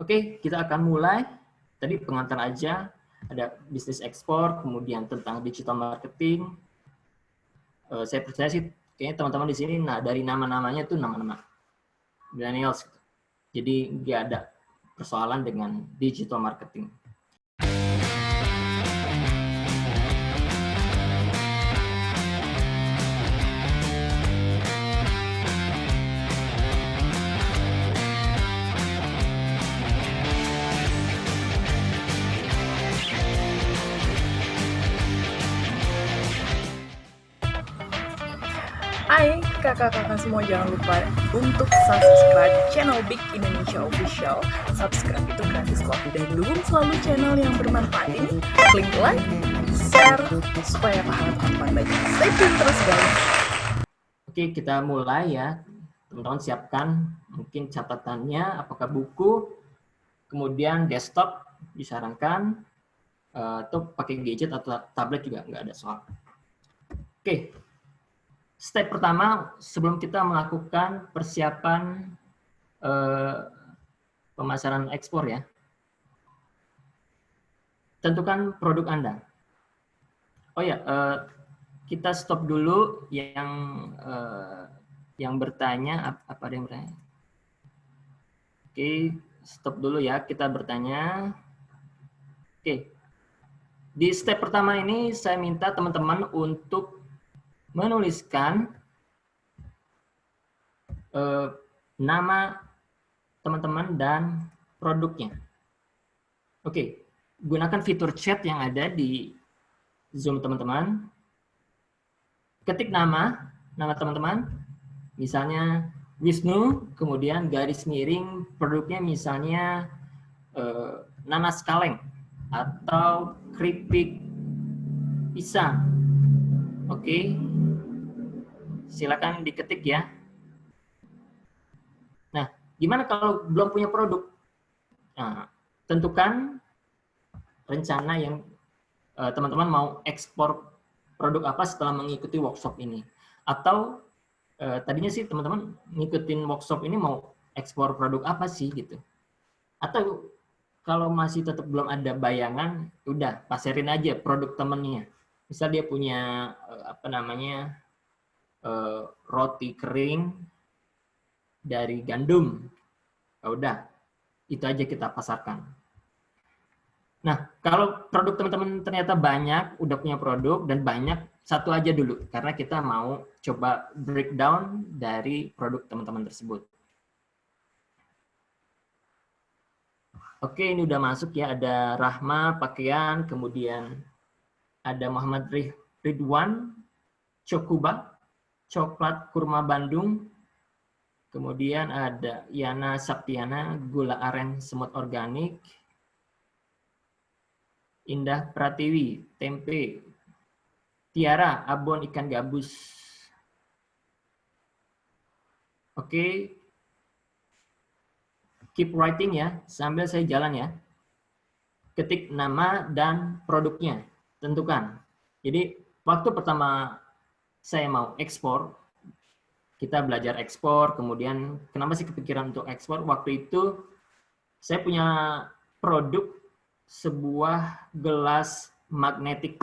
Oke, kita akan mulai. Tadi pengantar aja, ada bisnis ekspor, kemudian tentang digital marketing. Saya percaya sih, kayaknya teman-teman di sini, nah dari nama-namanya tuh nama-nama millennials. Jadi nggak ada persoalan dengan digital marketing. Hai kakak-kakak semua, jangan lupa untuk subscribe channel Big Indonesia Official. Subscribe itu gratis kok, dan dukung selalu channel yang bermanfaat ini. Klik like, share, supaya pahala teman-teman banyak. Stay tune terus guys. Oke, kita mulai ya. Teman-teman siapkan mungkin catatannya, apakah buku, kemudian desktop disarankan, atau pakai gadget atau tablet juga nggak ada soal. Oke. Step pertama, sebelum kita melakukan persiapan pemasaran ekspor ya, tentukan produk Anda. Oh ya, kita stop dulu yang bertanya, apa ada yang bertanya? Oke, stop dulu ya, kita bertanya. Oke, di step pertama ini saya minta teman-teman untuk menuliskan nama teman-teman dan produknya. Oke, gunakan fitur chat yang ada di Zoom teman-teman. Ketik nama teman-teman, misalnya Wisnu, kemudian garis miring produknya misalnya nanas kaleng atau keripik pisang. Oke, silakan diketik ya. Nah, gimana kalau belum punya produk? Nah, tentukan rencana yang teman-teman mau ekspor produk apa setelah mengikuti workshop ini. Atau tadinya sih teman-teman ngikutin workshop ini mau ekspor produk apa sih gitu. Atau kalau masih tetap belum ada bayangan, udah pasarin aja produk temennya. Misal dia punya roti kering dari gandum, udah itu aja kita pasarkan. Nah, kalau produk teman-teman ternyata banyak, udah punya produk dan banyak, satu aja dulu karena kita mau coba breakdown dari produk teman-teman tersebut. Oke, ini udah masuk ya, ada Rahma pakaian, kemudian ada Muhammad Ridwan, Cokuba, coklat kurma Bandung, kemudian ada Yana Saptiana, gula aren semut organik, Indah Pratiwi, tempe, Tiara, abon ikan gabus. Oke, keep writing ya, sambil saya jalan ya. Ketik nama dan produknya, tentukan. Jadi waktu pertama saya mau ekspor, kita belajar ekspor, kemudian kenapa sih kepikiran untuk ekspor? Waktu itu saya punya produk sebuah gelas magnetik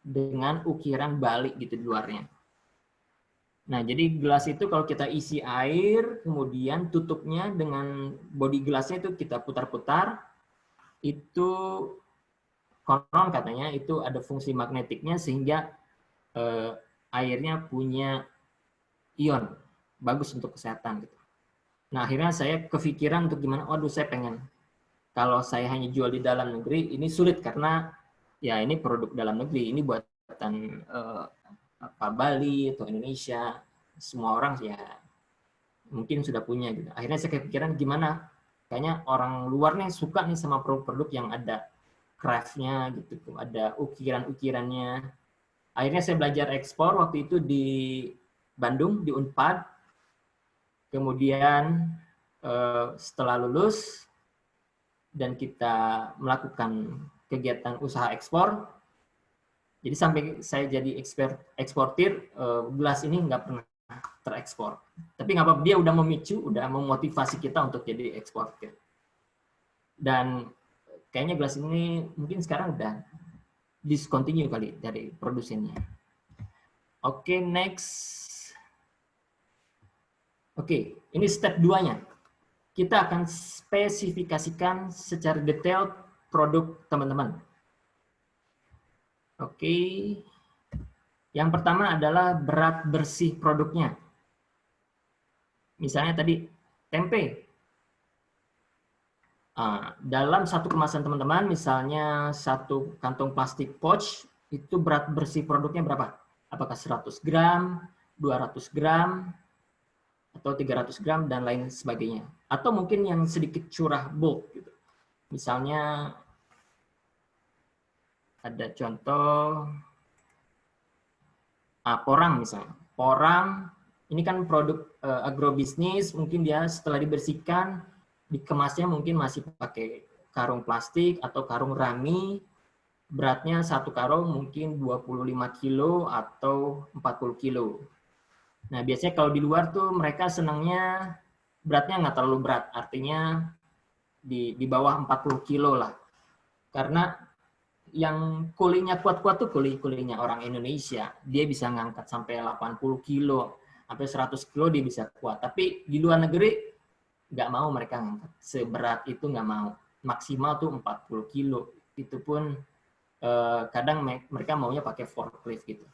dengan ukiran Bali gitu di luarnya. Nah, jadi gelas itu kalau kita isi air, kemudian tutupnya dengan bodi gelasnya itu kita putar-putar, itu konon katanya itu ada fungsi magnetiknya sehingga airnya punya ion, bagus untuk kesehatan gitu. Nah, akhirnya saya kepikiran untuk gimana, waduh saya pengen, kalau saya hanya jual di dalam negeri, ini sulit karena ya ini produk dalam negeri, ini buatan Bali atau Indonesia, semua orang ya mungkin sudah punya gitu. Akhirnya saya kepikiran gimana, kayaknya orang luar nih suka nih sama produk-produk yang ada craft-nya gitu, ada ukiran-ukirannya. Akhirnya saya belajar ekspor waktu itu di Bandung, di Unpad. Kemudian setelah lulus dan kita melakukan kegiatan usaha ekspor, jadi sampai saya jadi eksportir, gelas ini nggak pernah terekspor. Tapi nggak apa-apa, dia udah memicu, udah memotivasi kita untuk jadi eksportir. Dan kayaknya gelas ini mungkin sekarang udah discontinue kali dari produsennya. Oke, next. Oke, ini step 2-nya. Kita akan spesifikasikan secara detail produk teman-teman. Oke. Yang pertama adalah berat bersih produknya. Misalnya tadi tempe. Dalam satu kemasan teman-teman, misalnya satu kantong plastik pouch, itu berat bersih produknya berapa? Apakah 100 gram, 200 gram, atau 300 gram, dan lain sebagainya. Atau mungkin yang sedikit curah bulk. Gitu. Misalnya, ada contoh, porang misalnya. Porang, ini kan produk agrobisnis, mungkin dia setelah dibersihkan, dikemasnya mungkin masih pakai karung plastik atau karung rami, beratnya satu karung mungkin 25 kilo atau 40 kilo. Nah, biasanya kalau di luar tuh mereka senangnya beratnya nggak terlalu berat, artinya di bawah 40 kilo lah. Karena yang kulinya kuat-kuat tuh kulinya orang Indonesia. Dia bisa ngangkat sampai 80 kilo, sampai 100 kilo dia bisa kuat. Tapi di luar negeri nggak mau mereka ngangkat. Seberat itu nggak mau. Maksimal tuh 40 kilo. Itu pun kadang mereka maunya pakai forklift gitu.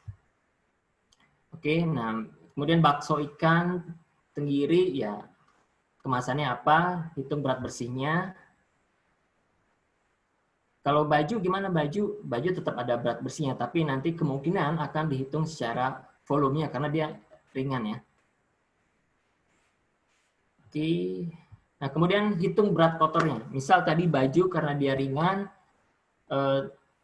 Oke, nah kemudian bakso ikan tenggiri, ya kemasannya apa, hitung berat bersihnya. Kalau baju gimana baju? Baju tetap ada berat bersihnya, tapi nanti kemungkinan akan dihitung secara volumenya karena dia ringan ya. Oke. Nah, kemudian hitung berat kotornya. Misal tadi baju karena dia ringan,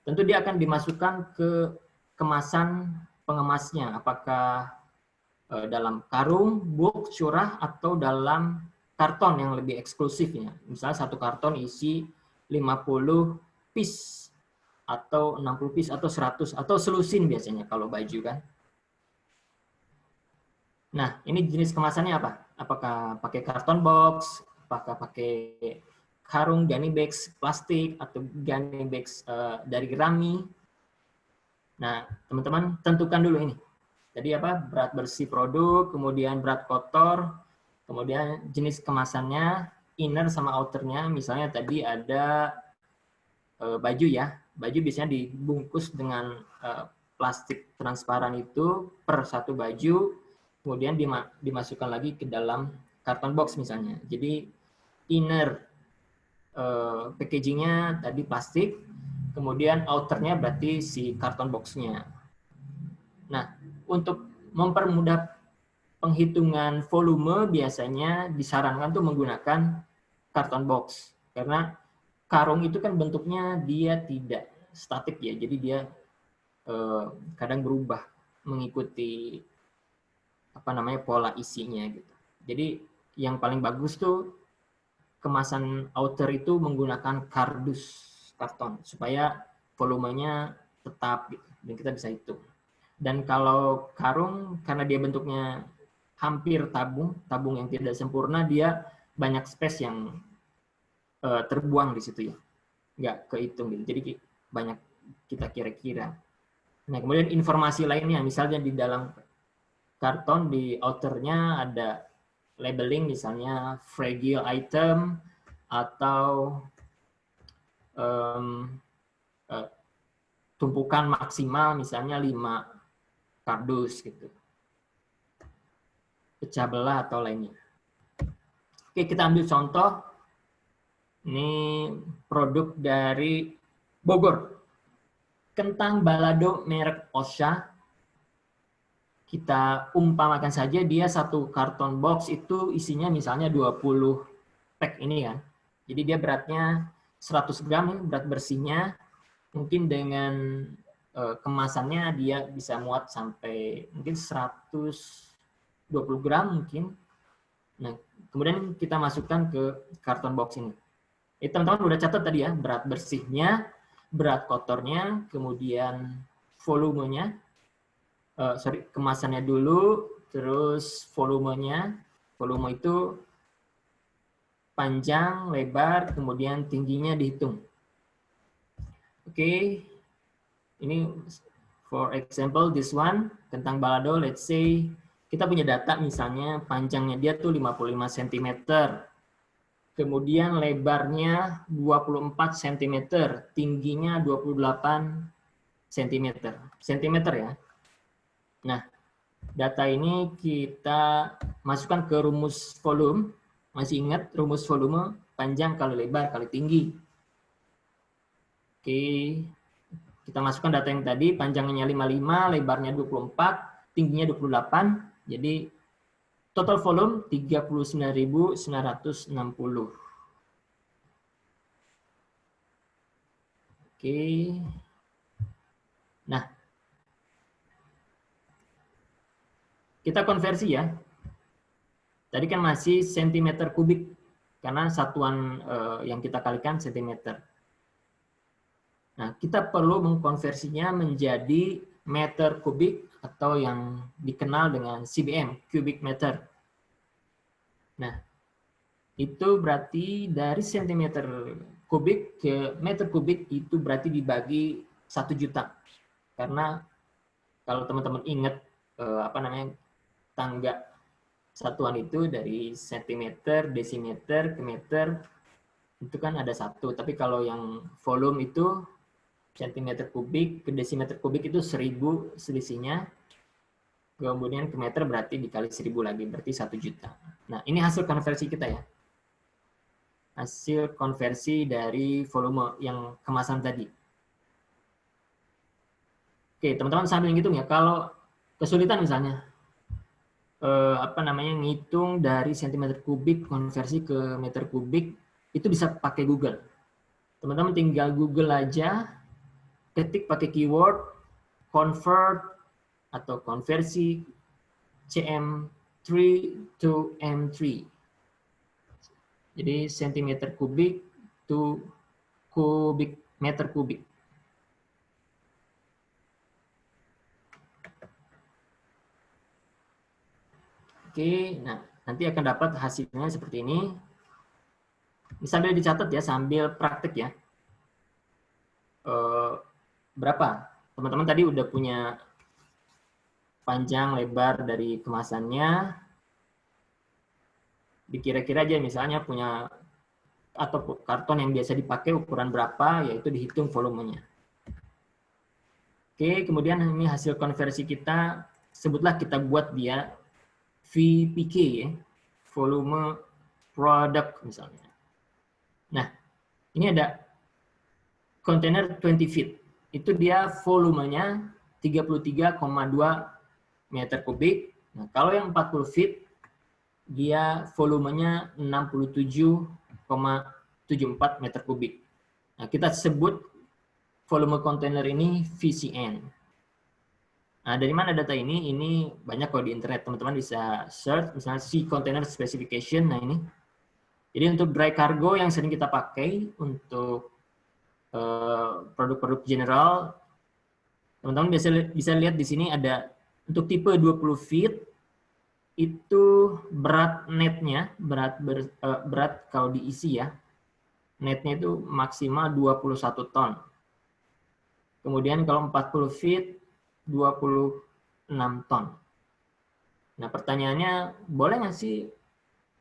tentu dia akan dimasukkan ke kemasan pengemasnya. Apakah dalam karung, box, curah, atau dalam karton yang lebih eksklusifnya. Misalnya satu karton isi 50 piece atau 60 piece atau 100 atau selusin biasanya kalau baju kan. Nah, ini jenis kemasannya apa? Apakah pakai karton box, apakah pakai karung gunny bags plastik atau gunny bags dari rami. Nah, teman-teman tentukan dulu ini. Jadi apa? Berat bersih produk, kemudian berat kotor, kemudian jenis kemasannya, inner sama outernya. Misalnya tadi ada baju ya, baju biasanya dibungkus dengan plastik transparan itu per satu baju, kemudian dimasukkan lagi ke dalam karton box misalnya. Jadi inner packagingnya tadi plastik, kemudian outernya berarti si karton boxnya. Nah, untuk mempermudah penghitungan volume biasanya disarankan tuh menggunakan karton box karena karung itu kan bentuknya dia tidak statik ya, jadi dia kadang berubah mengikuti apa namanya pola isinya gitu. Jadi yang paling bagus tuh kemasan outer itu menggunakan kardus karton supaya volumenya tetap gitu dan kita bisa hitung. Dan kalau karung karena dia bentuknya hampir tabung yang tidak sempurna, dia banyak space yang terbuang di situ ya, nggak kehitung gitu. Jadi banyak kita kira-kira. Nah kemudian informasi lainnya, misalnya di dalam karton di outernya ada labeling misalnya fragile item atau tumpukan maksimal misalnya 5 kardus gitu, pecah belah atau lainnya. Oke, kita ambil contoh. Ini produk dari Bogor. Kentang balado merek Osha. Kita umpamakan saja dia satu karton box itu isinya misalnya 20 pack ini kan. Jadi dia beratnya 100 gram berat bersihnya. Mungkin dengan kemasannya dia bisa muat sampai mungkin 120 gram mungkin. Nah, kemudian kita masukkan ke karton box ini. Teman-teman udah catat tadi ya, berat bersihnya, berat kotornya, kemudian volumenya, kemasannya dulu, terus volumenya. Volume itu panjang, lebar, kemudian tingginya dihitung. Oke, ini for example this one, kentang balado, let's say kita punya data misalnya panjangnya dia tuh 55 cm, kemudian lebarnya 24 cm, tingginya 28 cm. Centimeter ya. Nah, data ini kita masukkan ke rumus volume. Masih ingat rumus volume? Panjang kali lebar kali tinggi. Oke, kita masukkan data yang tadi, panjangnya 55, lebarnya 24, tingginya 28. Jadi total volume 39.960. Oke. Nah, kita konversi ya. Tadi kan masih sentimeter kubik, karena satuan yang kita kalikan sentimeter. Nah, kita perlu mengkonversinya menjadi meter kubik atau yang dikenal dengan CBM, cubic meter. Nah, itu berarti dari sentimeter kubik ke meter kubik itu berarti dibagi 1 juta. Karena kalau teman-teman ingat tangga satuan itu dari sentimeter, desimeter ke meter itu kan ada 1. Tapi kalau yang volume itu sentimeter kubik ke desimeter kubik itu 1000 selisihnya. Kemudian ke meter berarti dikali 1000 lagi, berarti 1 juta. Nah, ini hasil konversi kita ya. Hasil konversi dari volume yang kemasan tadi. Oke, teman-teman sambil ngitung ya. Kalau kesulitan misalnya, ngitung dari sentimeter kubik konversi ke meter kubik, itu bisa pakai Google. Teman-teman tinggal Google aja, ketik pakai keyword convert atau konversi CM3 to M3. Jadi sentimeter kubik to kubik meter kubik. Oke, nah nanti akan dapat hasilnya seperti ini. Sambil dicatat ya, sambil praktek ya. Berapa? Teman-teman tadi udah punya panjang lebar dari kemasannya. Dikira-kira aja misalnya punya atau karton yang biasa dipakai ukuran berapa, yaitu dihitung volumenya. Oke, kemudian ini hasil konversi kita, sebutlah kita buat dia VPK ya, volume product misalnya. Nah, ini ada kontainer 20 feet. Itu dia volumenya 33,2 meter kubik. Nah, kalau yang 40 feet, dia volumenya 67,74 meter kubik. Nah, kita sebut volume kontainer ini VCN. Nah, dari mana data ini? Ini banyak kok di internet. Teman-teman bisa search, misalnya C container specification. Nah, ini. Jadi untuk dry cargo yang sering kita pakai untuk produk-produk general, teman-teman bisa lihat di sini ada untuk tipe 20 feet itu berat netnya, berat kalau diisi ya, netnya itu maksimal 21 ton. Kemudian kalau 40 feet 26 ton. Nah, pertanyaannya, boleh nggak sih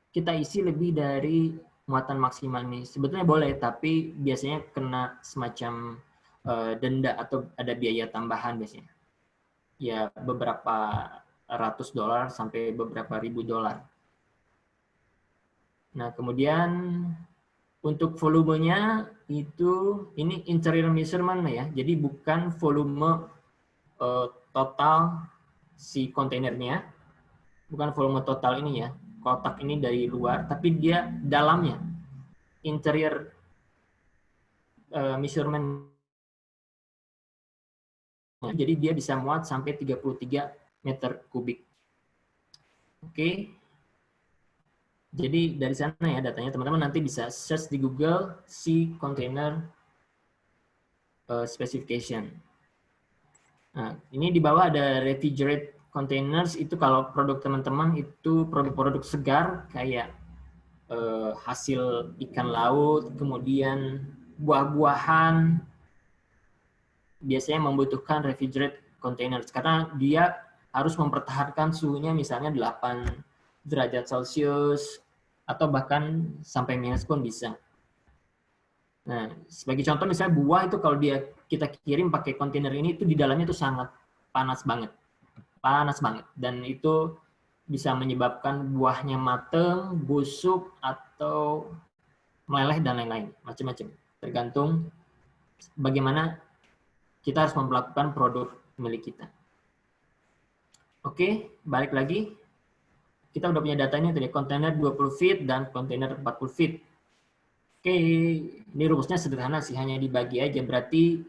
kita isi lebih dari muatan maksimal ini? Sebetulnya boleh, tapi biasanya kena semacam denda atau ada biaya tambahan biasanya. Ya, beberapa ratus dolar sampai beberapa ribu dolar. Nah, kemudian untuk volumenya itu, ini interior measurement ya, jadi bukan volume total si kontainernya, bukan volume total ini ya, kotak ini dari luar, tapi dia dalamnya, interior measurement. Jadi dia bisa muat sampai 33 meter kubik. Oke. Jadi dari sana ya datanya, teman-teman nanti bisa search di Google C container specification. Nah, ini di bawah ada refrigerated containers, itu kalau produk teman-teman itu produk-produk segar kayak hasil ikan laut, kemudian buah-buahan, biasanya membutuhkan refrigerated containers karena dia harus mempertahankan suhunya misalnya 8 derajat Celcius atau bahkan sampai minus pun bisa. Nah, sebagai contoh misalnya buah itu kalau kita kirim pakai kontainer ini itu di dalamnya itu sangat panas banget. Panas banget dan itu bisa menyebabkan buahnya mateng, busuk atau meleleh dan lain-lain, macam-macam. Tergantung bagaimana kita harus memperlakukan produk milik kita. Oke, balik lagi. Kita udah punya datanya tadi, kontainer 20 feet dan kontainer 40 feet. Oke, ini rumusnya sederhana sih, hanya dibagi aja. Berarti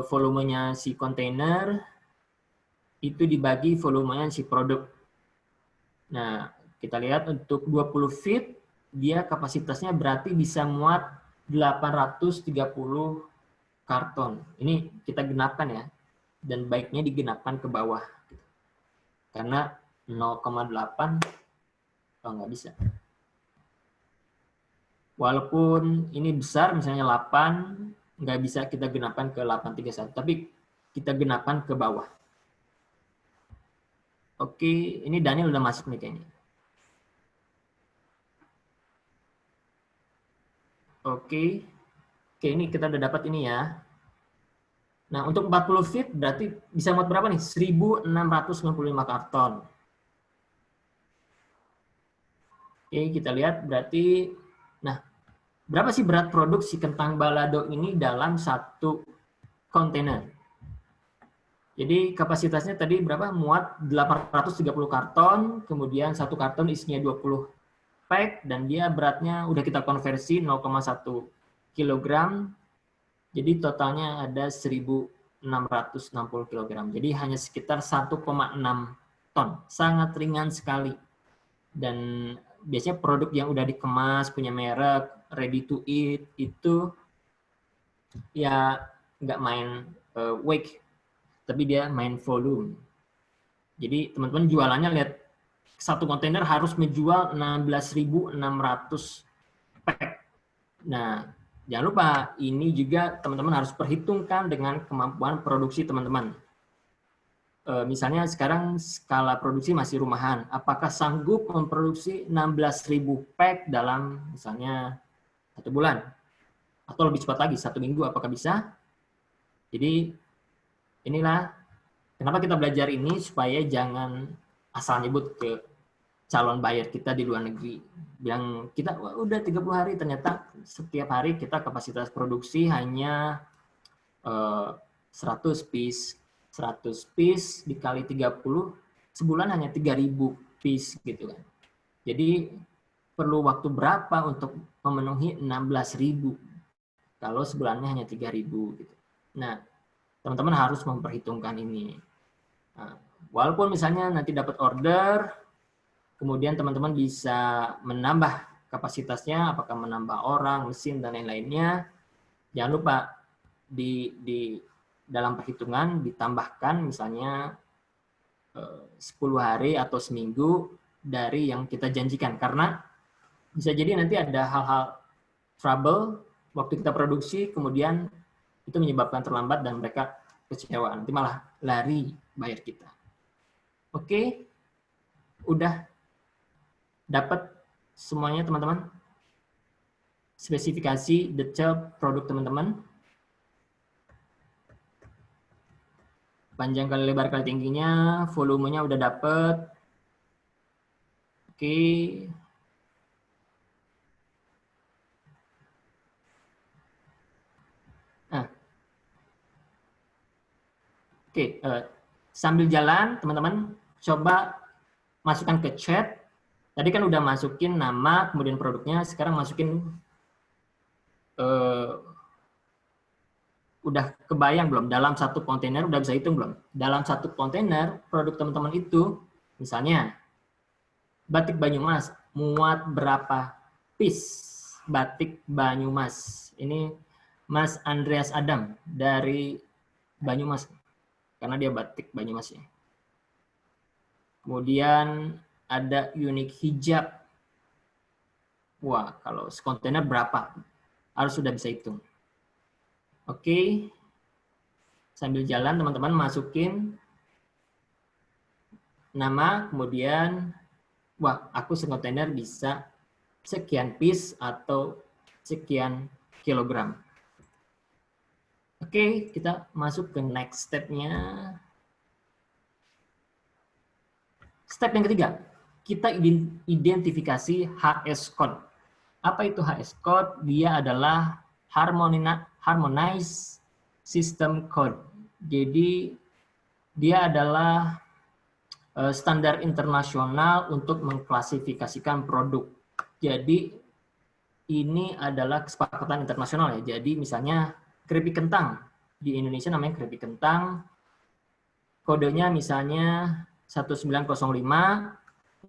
volumenya si kontainer itu dibagi volumenya si produk. Nah, kita lihat untuk 20 feet, dia kapasitasnya berarti bisa muat 830 karton. Ini kita genapkan ya, dan baiknya digenapkan ke bawah. Karena 0,8 nggak bisa. Walaupun ini besar, misalnya 8, nggak bisa kita genapkan ke 831, tapi kita genapkan ke bawah. Oke, ini Daniel udah masuk nih kayaknya. Oke, ini kita udah dapat ini ya. Nah, untuk 40 feet berarti bisa muat berapa nih? 1.695 karton. Oke, kita lihat berarti, nah, berapa sih berat produk si kentang balado ini dalam satu kontainer? Jadi kapasitasnya tadi berapa? Muat 830 karton, kemudian satu karton isinya 20 pack, dan dia beratnya udah kita konversi 0,1 kilogram. Jadi totalnya ada 1.660 kg. Jadi hanya sekitar 1,6 ton. Sangat ringan sekali. Dan biasanya produk yang udah dikemas, punya merek, ready to eat, itu ya nggak main weight, tapi dia main volume. Jadi teman-teman jualannya lihat, satu kontainer harus menjual 16.600 pack. Nah, jangan lupa, ini juga teman-teman harus perhitungkan dengan kemampuan produksi teman-teman. Misalnya sekarang skala produksi masih rumahan, apakah sanggup memproduksi 16.000 pack dalam misalnya 1 bulan? Atau lebih cepat lagi, 1 minggu, apakah bisa? Jadi inilah kenapa kita belajar ini, supaya jangan asal nyebut ke calon buyer kita di luar negeri. Yang kita udah 30 hari, ternyata setiap hari kita kapasitas produksi hanya 100 piece. 100 piece dikali 30, sebulan hanya 3.000 piece gitu kan. Jadi perlu waktu berapa untuk memenuhi 16.000 kalau sebulannya hanya 3.000 gitu. Nah, teman-teman harus memperhitungkan ini. Nah, walaupun misalnya nanti dapat order, kemudian teman-teman bisa menambah kapasitasnya, apakah menambah orang, mesin, dan lain-lainnya. Jangan lupa di dalam perhitungan ditambahkan misalnya 10 hari atau seminggu dari yang kita janjikan. Karena bisa jadi nanti ada hal-hal trouble waktu kita produksi, kemudian itu menyebabkan terlambat dan mereka kecewa. Nanti malah lari bayar kita. Oke, udah dapat semuanya teman-teman? Spesifikasi detail produk teman-teman? Panjang kali lebar kali tingginya, volumenya udah dapat. Oke. Nah. Oke, sambil jalan teman-teman coba masukkan ke chat. Tadi kan udah masukin nama, kemudian produknya, sekarang masukin udah kebayang belum dalam satu kontainer, udah bisa hitung belum? Dalam satu kontainer produk teman-teman itu, misalnya batik Banyumas muat berapa piece batik Banyumas? Ini Mas Andreas Adam dari Banyumas, karena dia batik Banyumas ya. Kemudian ada unik hijab. Wah, kalau sekontainer berapa? Harus sudah bisa hitung. Oke. Sambil jalan teman-teman masukin nama, kemudian wah, aku sekontainer bisa sekian piece atau sekian kilogram. Oke, kita masuk ke next step-nya. Step yang ketiga, kita identifikasi HS code. Apa itu HS code? Dia adalah harmonized system code. Jadi dia adalah standar internasional untuk mengklasifikasikan produk. Jadi ini adalah kesepakatan internasional ya. Jadi misalnya keripik kentang di Indonesia namanya keripik kentang, kodenya misalnya 1905.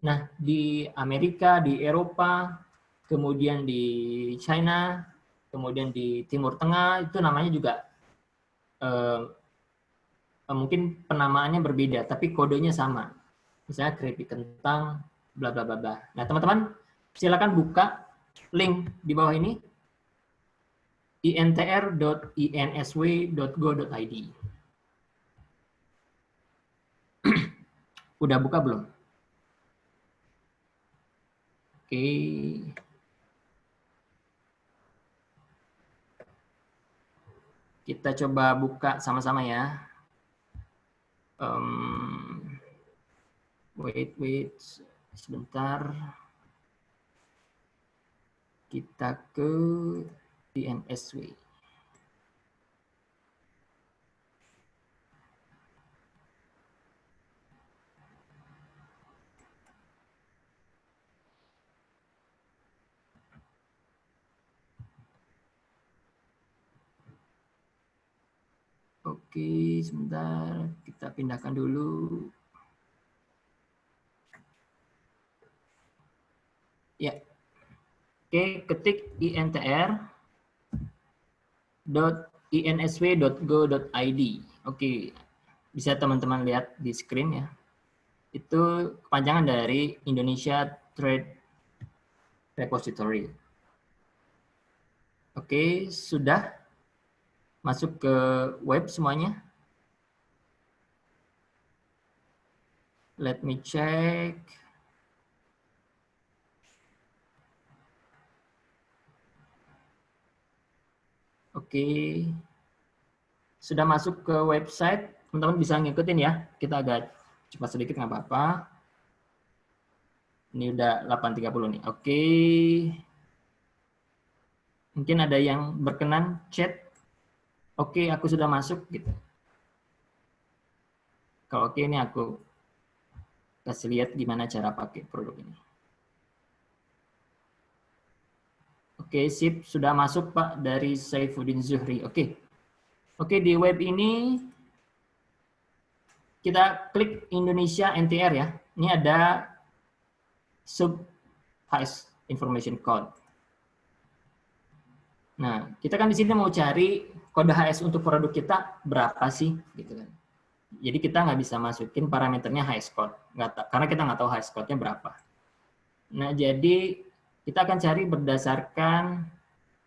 Nah, di Amerika, di Eropa, kemudian di China, kemudian di Timur Tengah itu namanya juga mungkin penamaannya berbeda, tapi kodenya sama. Misalnya keripik kentang, bla bla bla bla. Nah, teman-teman, silakan buka link di bawah ini, intr.insw.go.id. Udah buka belum? Oke. Kita coba buka sama-sama ya. Wait, sebentar. Kita ke INSW. Oke, sebentar. Kita pindahkan dulu. Ya. Oke, ketik intr.insw.go.id. Oke, bisa teman-teman lihat di screen ya. Itu kepanjangan dari Indonesia Trade Repository. Oke, sudah masuk ke web semuanya. Let me check. Oke. Sudah masuk ke website, teman-teman bisa ngikutin ya. Kita agak cepat sedikit, nggak apa-apa. Ini udah 8.30 nih. Oke. Mungkin ada yang berkenan chat. Oke, aku sudah masuk gitu. Kalau oke, ini aku kasih lihat gimana cara pakai produk ini. Oke, sip. Sudah masuk, Pak, dari Saifuddin Zuhri. Oke. Oke, di web ini kita klik Indonesia NTR ya. Ini ada sub HS information code. Nah, kita kan di sini mau cari kode HS untuk produk kita berapa sih, gitu kan. Jadi kita nggak bisa masukin parameternya HS code, karena kita nggak tahu HS code-nya berapa. Nah, jadi kita akan cari berdasarkan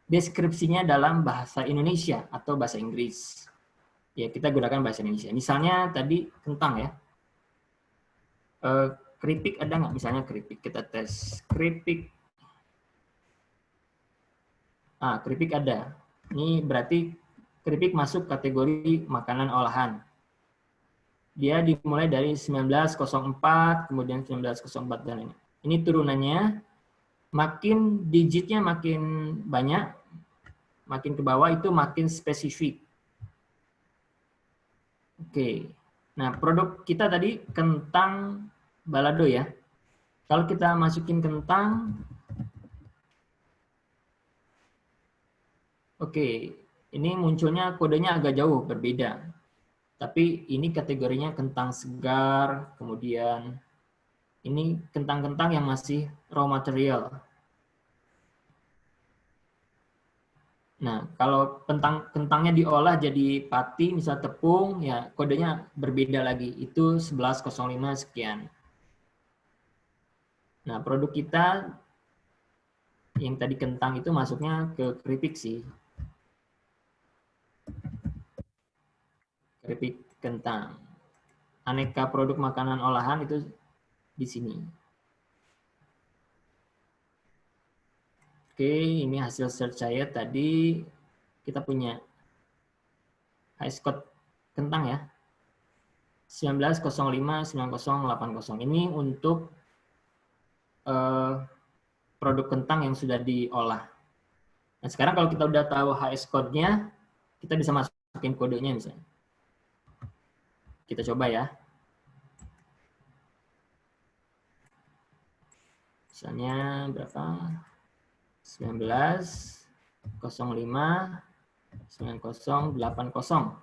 deskripsinya dalam bahasa Indonesia atau bahasa Inggris. Ya, kita gunakan bahasa Indonesia. Misalnya tadi kentang ya. Keripik ada nggak? Misalnya keripik, kita tes keripik. Keripik ada. Ini berarti keripik masuk kategori makanan olahan. Dia dimulai dari 1904, kemudian 1904 dan ini. Ini turunannya, makin digitnya makin banyak, makin ke bawah itu makin spesifik. Oke. Nah, produk kita tadi kentang balado ya. Kalau kita masukin kentang, oke, ini munculnya kodenya agak jauh, berbeda. Tapi ini kategorinya kentang segar, kemudian ini kentang-kentang yang masih raw material. Nah, kalau kentangnya diolah jadi pati, misal tepung, ya kodenya berbeda lagi. Itu 1105 sekian. Nah, produk kita Yang tadi kentang itu masuknya ke keripik sih. Keripik kentang. Aneka produk makanan olahan itu di sini. Oke, ini hasil search saya tadi. Kita punya high score kentang ya. 1905-9080. Ini untuk produk kentang yang sudah diolah. Nah, sekarang kalau kita udah tahu HS code-nya, kita bisa masukin kodenya misalnya. Kita coba ya. Misalnya berapa? 1905-9080.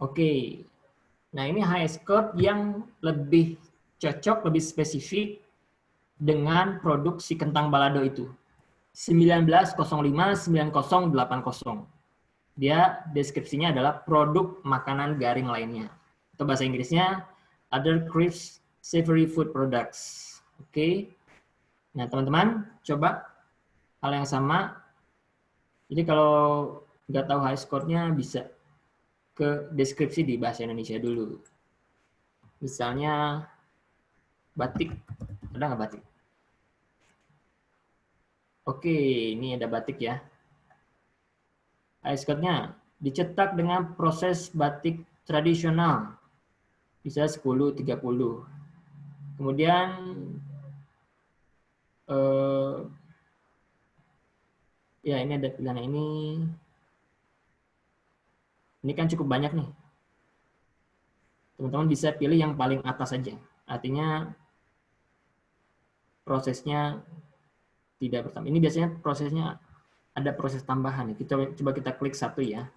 Oke. Nah, ini HS code yang lebih cocok, lebih spesifik dengan produk si kentang balado itu. 1905-9080. Dia deskripsinya adalah produk makanan garing lainnya. Atau bahasa Inggrisnya, other crisp savory food products. Oke. Nah, teman-teman, coba hal yang sama. Jadi kalau nggak tahu high score-nya, bisa ke deskripsi di bahasa Indonesia dulu. Misalnya, batik. Ada nggak batik? Oke, ini ada batik ya. High score-nya dicetak dengan proses batik tradisional. Bisa 10-30. Kemudian ya ini ada pilihan ini. Ini kan cukup banyak nih. Teman-teman bisa pilih yang paling atas saja. Artinya prosesnya tidak bertambah. Ini biasanya prosesnya ada proses tambahan. Coba kita klik satu ya.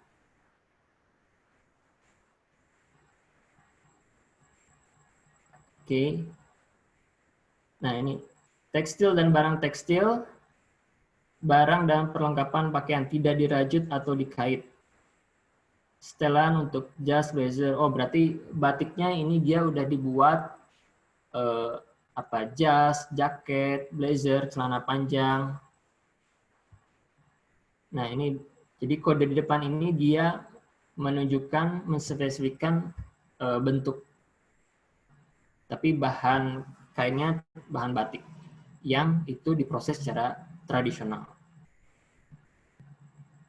Oke. Nah ini tekstil dan barang tekstil, barang dan perlengkapan pakaian tidak dirajut atau dikait. Setelan untuk jas, blazer. Oh berarti batiknya ini dia udah dibuat jas, jaket, blazer, celana panjang. Nah ini jadi kode di depan ini dia menunjukkan, menspesifikkan bentuk. Tapi bahan kainnya bahan batik yang itu diproses secara tradisional.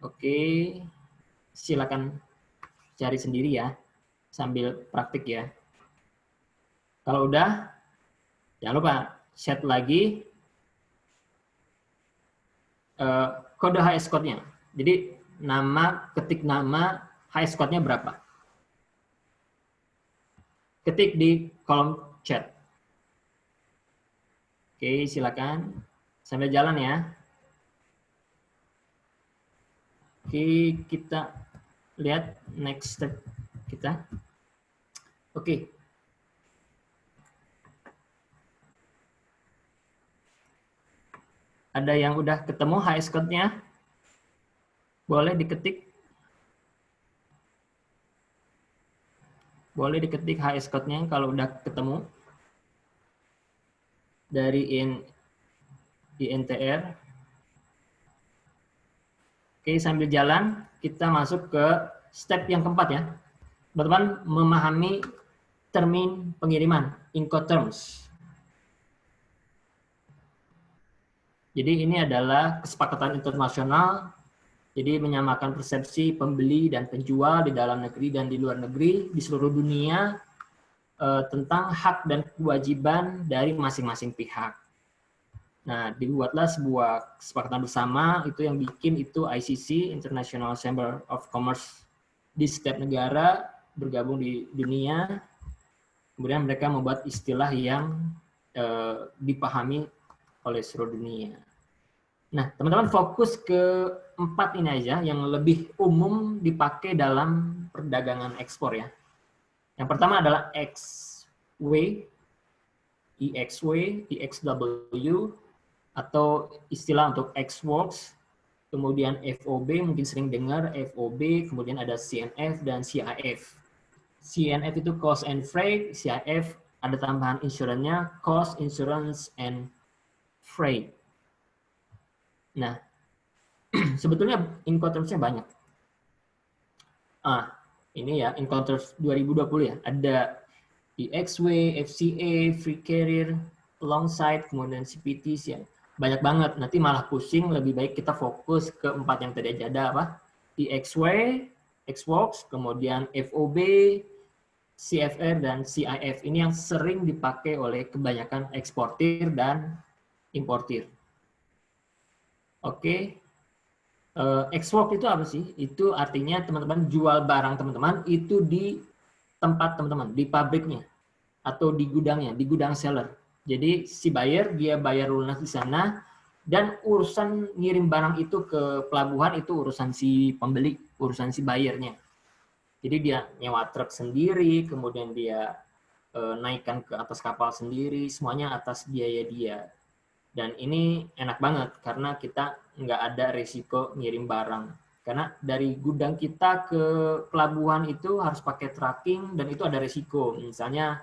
Oke, silakan cari sendiri ya, sambil praktik ya. Kalau udah, jangan lupa set lagi kode HS code-nya. Jadi ketik nama HS code-nya berapa. Ketik di kolom chat. Oke, silakan sambil jalan ya. Oke, kita lihat next step kita. Oke. Ada yang udah ketemu HS code-nya? Boleh diketik. Boleh diketik HS code-nya kalau udah ketemu. Dari INTR. Oke, sambil jalan, kita masuk ke step yang keempat ya. Teman-teman memahami termin pengiriman, Incoterms. Jadi ini adalah kesepakatan internasional, jadi menyamakan persepsi pembeli dan penjual di dalam negeri dan di luar negeri, di seluruh dunia, tentang hak dan kewajiban dari masing-masing pihak. Nah, dibuatlah sebuah kesepakatan bersama, itu yang bikin itu ICC, International Chamber of Commerce, di setiap negara bergabung di dunia. Kemudian mereka membuat istilah yang dipahami oleh seluruh dunia. Nah, teman-teman fokus ke 4 ini aja, yang lebih umum dipakai dalam perdagangan ekspor ya. Yang pertama adalah XW, EXW, EXW, atau istilah untuk Ex-Works, kemudian FOB, mungkin sering dengar FOB, kemudian ada CNF dan CIF. CNF itu Cost and Freight, CIF ada tambahan insurannya, Cost, Insurance, and freight. Nah, sebetulnya Incoterms-nya banyak. Ini ya, Incoterms 2020 ya. Ada EXW, FCA, Free Carrier, Alongside, kemudian CPTs ya. Banyak banget. Nanti malah pusing, lebih baik kita fokus ke 4 yang tadi aja ada apa? EXW, XWORX, kemudian FOB, CFR, dan CIF. Ini yang sering dipakai oleh kebanyakan eksportir dan importir. Oke. XWORX itu apa sih? Itu artinya teman-teman jual barang teman-teman itu di tempat teman-teman, di pabriknya atau di gudangnya, di gudang seller. Jadi si buyer dia bayar lunas di sana, dan urusan ngirim barang itu ke pelabuhan itu urusan si pembeli, urusan si buyernya. Jadi dia nyewa truk sendiri, kemudian dia naikkan ke atas kapal sendiri, semuanya atas biaya dia. Dan ini enak banget karena kita nggak ada risiko ngirim barang. Karena dari gudang kita ke pelabuhan itu harus pakai tracking dan itu ada risiko. Misalnya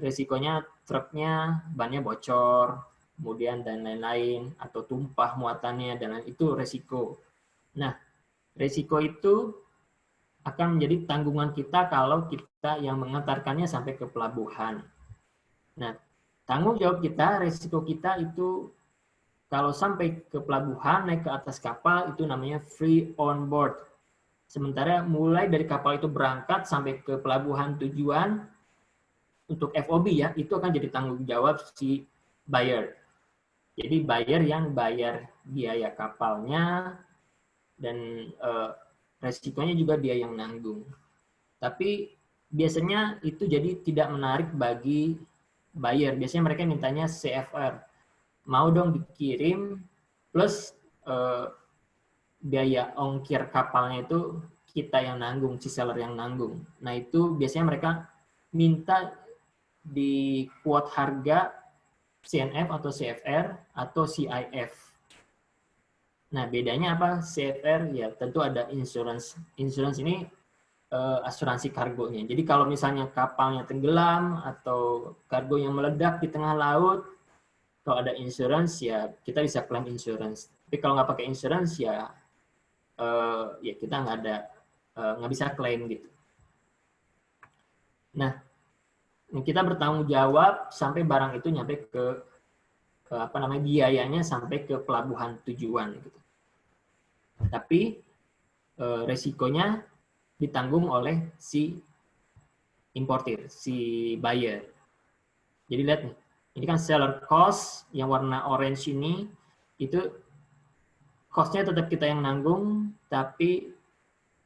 risikonya truknya bannya bocor, kemudian dan lain-lain, atau tumpah muatannya, dan lain itu risiko. Nah, risiko itu akan menjadi tanggungan kita kalau kita yang mengantarkannya sampai ke pelabuhan. Nah, tanggung jawab kita, risiko kita itu kalau sampai ke pelabuhan, naik ke atas kapal, itu namanya free on board. Sementara mulai dari kapal itu berangkat sampai ke pelabuhan tujuan, untuk FOB ya, itu akan jadi tanggung jawab si buyer. Jadi buyer yang bayar biaya kapalnya, dan resikonya juga dia yang nanggung. Tapi biasanya itu jadi tidak menarik bagi buyer. Biasanya mereka mintanya CFR. Mau dong dikirim plus biaya ongkir kapalnya itu kita yang nanggung, si seller yang nanggung. Nah itu biasanya mereka minta di quote harga CNF atau CFR atau CIF. Nah bedanya apa? CFR ya tentu ada insurance. Insurance ini asuransi kargonya. Jadi kalau misalnya kapalnya tenggelam atau kargo yang meledak di tengah laut, kalau ada insurance ya kita bisa klaim insurance. Tapi kalau nggak pakai insurance ya kita nggak bisa klaim gitu. Nah kita bertanggung jawab sampai barang itu nyampe ke biayanya sampai ke pelabuhan tujuan gitu. Tapi resikonya ditanggung oleh si importir, si buyer. Jadi lihat nih, ini kan seller cost yang warna orange ini, itu cost-nya tetap kita yang nanggung, tapi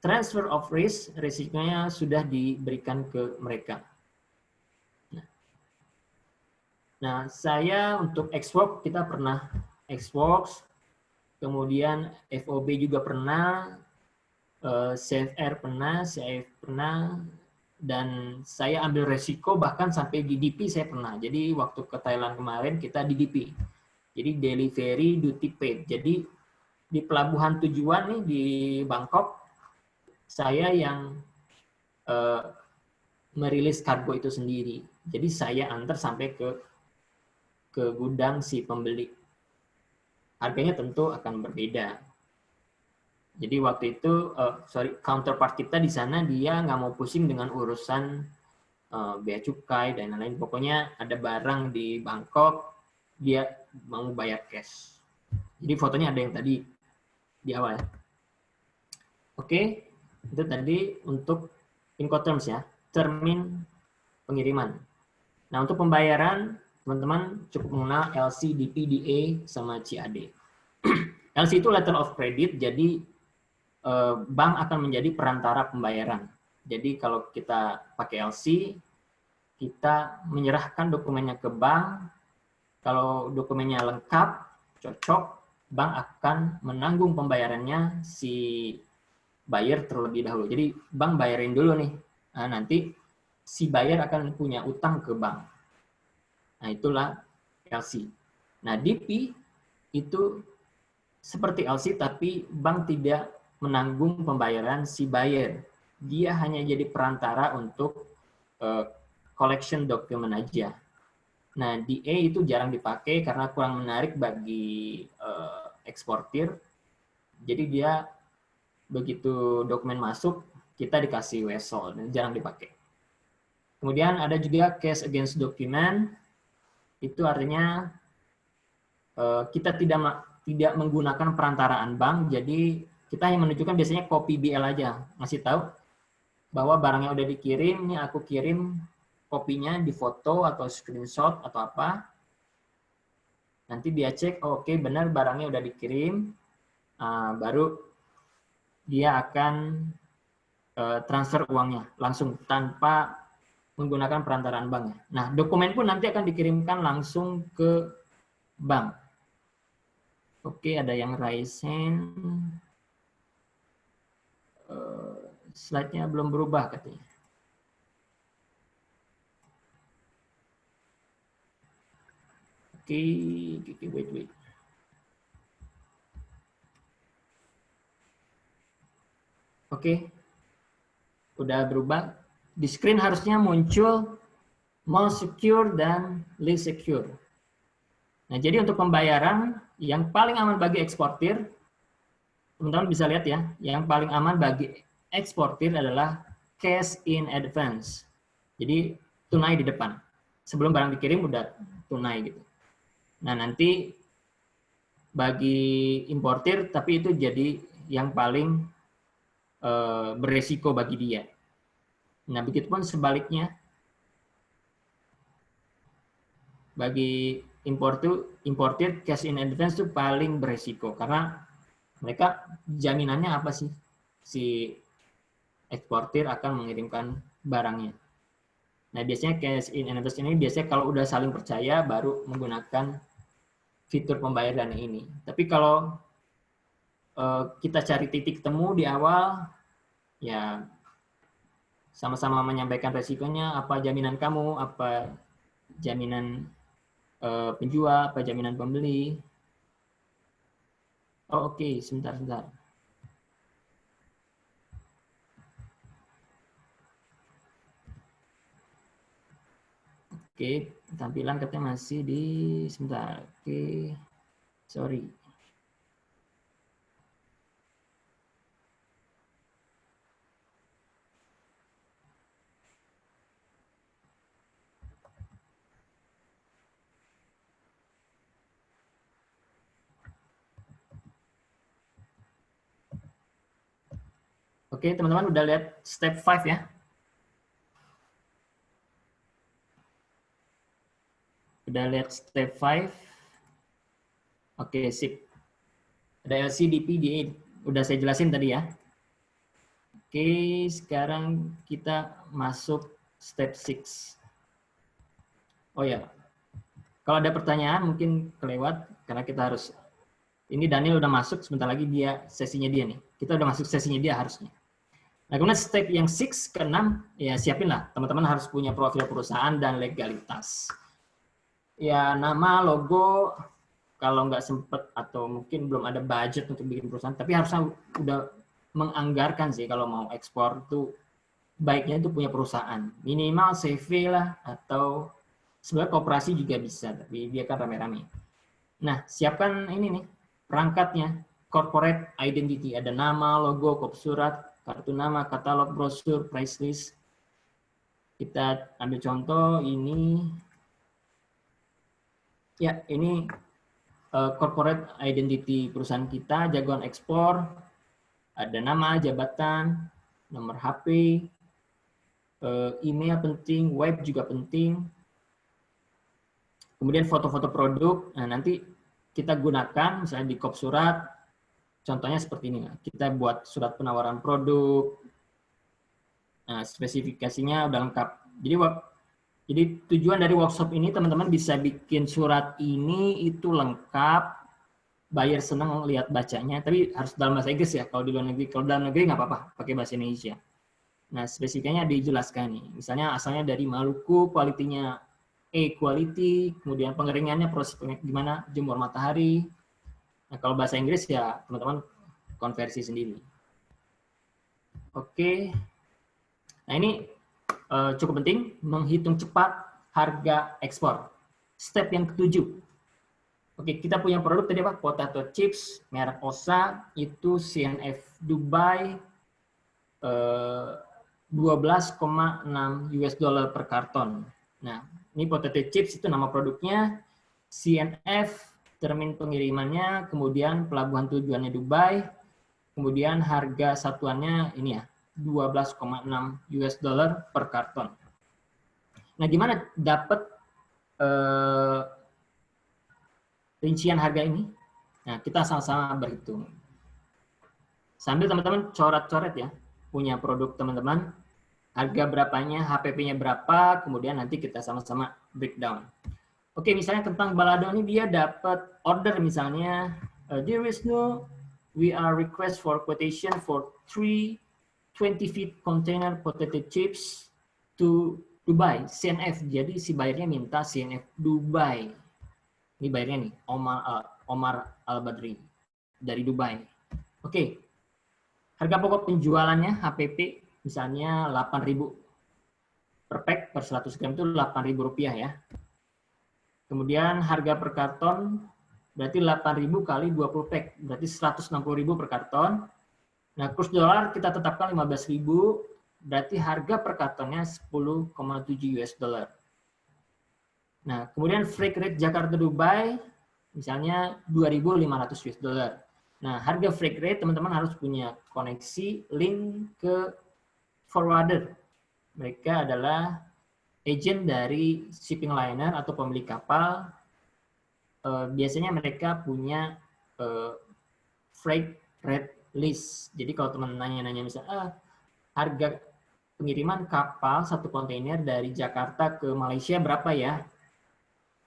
transfer of risk, risikonya sudah diberikan ke mereka. Nah, saya untuk XWORX, kita pernah XWORX, kemudian FOB juga pernah, CFR pernah, CIF pernah, dan saya ambil resiko bahkan sampai DDP saya pernah. Jadi waktu ke Thailand kemarin kita DDP. Jadi delivery duty paid. Jadi di pelabuhan tujuan nih di Bangkok, saya yang merilis kargo itu sendiri. Jadi saya antar sampai ke gudang si pembeli. Harganya tentu akan berbeda. Jadi waktu itu, counterpart kita di sana dia nggak mau pusing dengan urusan bea cukai dan lain-lain. Pokoknya ada barang di Bangkok, dia mau bayar cash. Jadi fotonya ada yang tadi di awal ya. Oke, itu tadi untuk Incoterms ya, termin pengiriman. Nah untuk pembayaran, teman-teman cukup mengenal LC, DP, DA, sama CAD. LC itu letter of credit, jadi bank akan menjadi perantara pembayaran. Jadi kalau kita pakai LC, kita menyerahkan dokumennya ke bank. Kalau dokumennya lengkap, cocok, bank akan menanggung pembayarannya si buyer terlebih dahulu. Jadi bank bayarin dulu nih. Nah, nanti si buyer akan punya utang ke bank. Nah, itulah LC. Nah, DP itu seperti LC, tapi bank tidak menanggung pembayaran si buyer. Dia hanya jadi perantara untuk collection document aja. Nah, DA itu jarang dipakai karena kurang menarik bagi eksportir. Jadi dia begitu dokumen masuk, kita dikasih WSOL dan jarang dipakai. Kemudian ada juga case against document. Itu artinya kita tidak menggunakan perantaraan bank, jadi kita hanya menunjukkan biasanya copy BL aja, ngasih tahu bahwa barangnya udah dikirim, ini aku kirim kopinya di foto atau screenshot atau apa. Nanti dia cek, oh, oke benar barangnya udah dikirim, baru dia akan transfer uangnya langsung tanpa menggunakan perantaraan bank. Nah, dokumen pun nanti akan dikirimkan langsung ke bank. Oke, ada yang raise hand. Slide-nya belum berubah katanya. Oke, wait. Oke, udah berubah. Di screen harusnya muncul more secure dan least secure. Nah, jadi untuk pembayaran yang paling aman bagi eksportir, teman-teman bisa lihat ya, yang paling aman bagi eksportir adalah cash in advance. Jadi tunai di depan. Sebelum barang dikirim udah tunai gitu. Nah, nanti bagi importir, tapi itu jadi yang paling beresiko bagi dia. Nah, begitupun sebaliknya. Bagi importir cash in advance itu paling beresiko karena mereka jaminannya apa sih si eksportir akan mengirimkan barangnya. Nah, biasanya cash in advance ini biasanya kalau udah saling percaya baru menggunakan fitur pembayaran ini. Tapi kalau kita cari titik temu di awal, ya sama-sama menyampaikan resikonya, apa jaminan kamu, apa jaminan penjual, apa jaminan pembeli. Oh, oke, sebentar. Oke, tampilan katanya masih di sebentar. Oke, sorry. Oke, teman-teman udah lihat step 5 ya? Udah lihat step 5? Oke, sip. Ada LCDP, DA, udah saya jelasin tadi ya. Oke, sekarang kita masuk step 6. Oh ya, kalau ada pertanyaan mungkin kelewat, karena kita harus, ini Daniel udah masuk, sebentar lagi dia sesinya dia nih. Kita udah masuk sesinya dia harusnya. Nah, kemudian step yang 6 ke 6, ya siapin lah. Teman-teman harus punya profil perusahaan dan legalitas. Ya, nama, logo, kalau nggak sempet atau mungkin belum ada budget untuk bikin perusahaan, tapi harusnya udah menganggarkan sih kalau mau ekspor tuh baiknya itu punya perusahaan. Minimal CV lah, atau sebenarnya koperasi juga bisa, tapi dia kan rame-rame. Nah, siapkan ini nih, perangkatnya, corporate identity. Ada nama, logo, kop surat, kartu nama, katalog, brosur, price list. Kita ambil contoh ini. Ya, ini corporate identity perusahaan kita, jagoan ekspor. Ada nama, jabatan, nomor HP, email penting, web juga penting. Kemudian foto-foto produk. Nah, nanti kita gunakan misalnya di kop surat. Contohnya seperti ini, kita buat surat penawaran produk, nah, spesifikasinya udah lengkap. Jadi tujuan dari workshop ini teman-teman bisa bikin surat ini itu lengkap, buyer senang lihat bacanya, tapi harus dalam bahasa Inggris ya. Kalau di luar negeri, kalau dalam negeri nggak apa-apa, pakai bahasa Indonesia. Nah, spesifikasinya dijelaskan nih. Misalnya asalnya dari Maluku, kualitinya quality, kemudian pengeringannya proses gimana, jemur matahari. Nah, kalau bahasa Inggris ya teman-teman konversi sendiri. Oke. Nah, ini cukup penting, menghitung cepat harga ekspor. Step yang ketujuh. Oke, kita punya produk tadi apa? Potato chips, merek OSA, itu CNF Dubai 12,6 US dollar per karton. Nah, ini potato chips itu nama produknya, CNF, termin pengirimannya, kemudian pelabuhan tujuannya Dubai, kemudian harga satuannya ini ya, 12,6 US dollar per karton. Nah, gimana dapat rincian harga ini? Nah, kita sama-sama berhitung. Sambil teman-teman coret-coret ya, punya produk teman-teman, harga berapanya, HPP-nya berapa, kemudian nanti kita sama-sama breakdown. Oke, misalnya tentang balado ini dia dapat order misalnya, Dear Wisnu, we are request for quotation for 3 20-feet container potato chips to Dubai, CNF. Jadi si bayarnya minta CNF Dubai. Ini bayarnya nih, Omar Al-Badri dari Dubai. Oke, harga pokok penjualannya HPP misalnya 8.000 per pack, per 100 gram itu 8.000 rupiah ya. Kemudian harga per karton berarti 8.000 kali 20 pack, berarti 160.000 per karton. Nah, kurs dolar kita tetapkan 15.000, berarti harga per kartonnya 10,7 US dollar. Nah, kemudian freight rate Jakarta Dubai misalnya 2.500 US dollar. Nah, harga freight rate teman-teman harus punya koneksi link ke forwarder. Mereka adalah agent dari shipping liner atau pemilik kapal. Biasanya mereka punya freight rate list. Jadi kalau teman nanya-nanya misalnya harga pengiriman kapal satu kontainer dari Jakarta ke Malaysia berapa ya?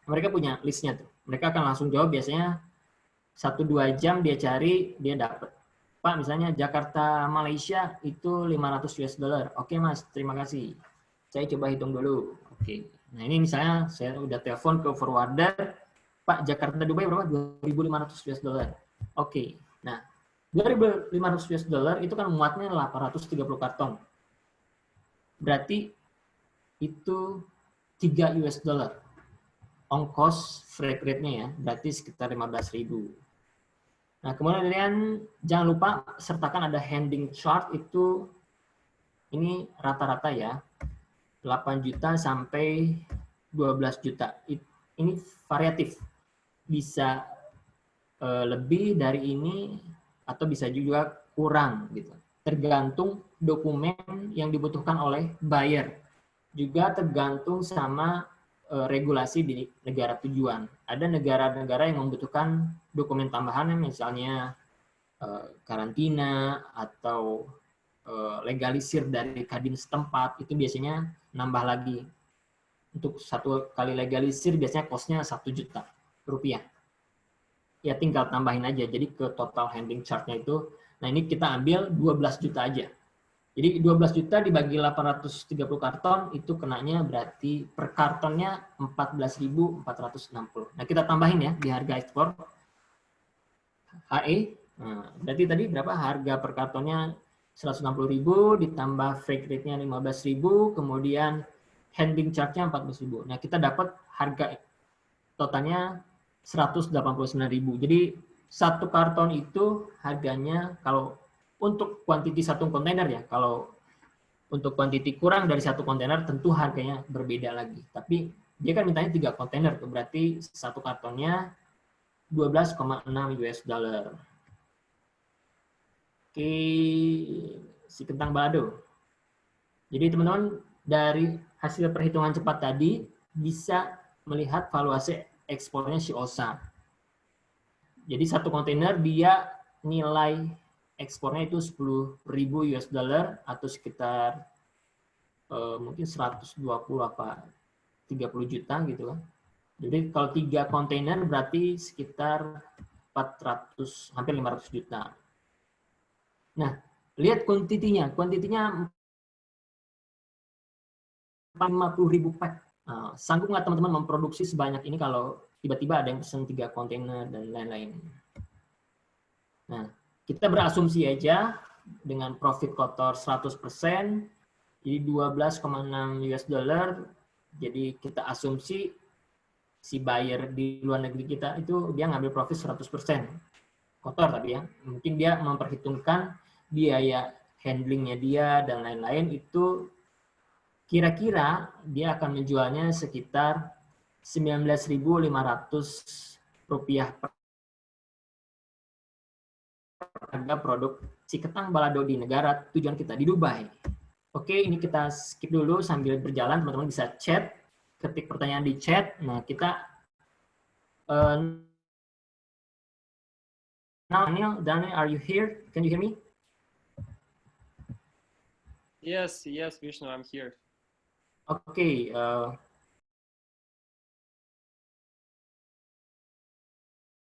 Mereka punya listnya tuh. Mereka akan langsung jawab, biasanya 1-2 jam dia cari, dia dapat. Pak, misalnya Jakarta Malaysia itu 500 US dollar. Oke Mas, terima kasih. Saya coba hitung dulu. Oke. Nah ini misalnya saya udah telepon ke forwarder, Pak, Jakarta Dubai berapa? 2.500 US dollar. Oke. Nah, 2.500 US dollar itu kan muatnya 830 karton. Berarti itu 3 US dollar. Ongkos freight rate-nya ya, berarti sekitar 15.000. Nah, kemudian jangan lupa sertakan ada handling chart, itu ini rata-rata ya, 8 juta sampai 12 juta. Ini variatif. Bisa lebih dari ini atau bisa juga kurang gitu. Tergantung dokumen yang dibutuhkan oleh buyer. Juga tergantung sama regulasi di negara tujuan. Ada negara-negara yang membutuhkan dokumen tambahan, misalnya karantina atau legalisir dari kadin setempat, itu biasanya nambah lagi. Untuk satu kali legalisir biasanya costnya 1 juta rupiah. Ya tinggal tambahin aja, jadi ke total handling charge-nya itu, nah ini kita ambil 12 juta aja. Jadi 12 juta dibagi 830 karton, itu kenanya berarti per kartonnya 14.460. Nah, kita tambahin ya di harga ekspor. HE, nah, berarti tadi berapa? Harga per kartonnya 160.000, ditambah freight rate-nya 15.000, kemudian handling charge-nya 14.000. Nah, kita dapat harga totalnya 189.000. Jadi, satu karton itu harganya kalau untuk kuantiti satu kontainer ya, kalau untuk kuantiti kurang dari satu kontainer tentu harganya berbeda lagi. Tapi dia kan mintanya 3 kontainer, berarti satu kartonnya 12,6 US dollar. Oke, si kentang balado. Jadi teman-teman dari hasil perhitungan cepat tadi bisa melihat valuasi ekspornya si OSA. Jadi satu kontainer dia nilai ekspornya itu 10.000 US dollar atau sekitar mungkin 120 apa 30 juta gitu kan. Jadi kalau 3 kontainer berarti sekitar 400 hampir 500 juta. Nah, lihat kuantitinya. Kuantitinya 50.000 pack. Nah, sanggup nggak teman-teman memproduksi sebanyak ini kalau tiba-tiba ada yang pesan 3 kontainer dan lain-lain. Nah, kita berasumsi aja dengan profit kotor 100%, jadi 12,6 US dollar. Jadi kita asumsi si buyer di luar negeri kita itu dia ngambil profit 100%. Kotor tapi ya. Mungkin dia memperhitungkan biaya handlingnya dia dan lain-lain, itu kira-kira dia akan menjualnya sekitar 19.500 rupiah per harga produk si ketang balado di negara tujuan kita di Dubai. Oke, ini kita skip dulu sambil berjalan, teman-teman bisa chat, ketik pertanyaan di chat. Nah, kita now Daniel, are you here? Can you hear me? Yes, Vishnu, I'm here. Okay,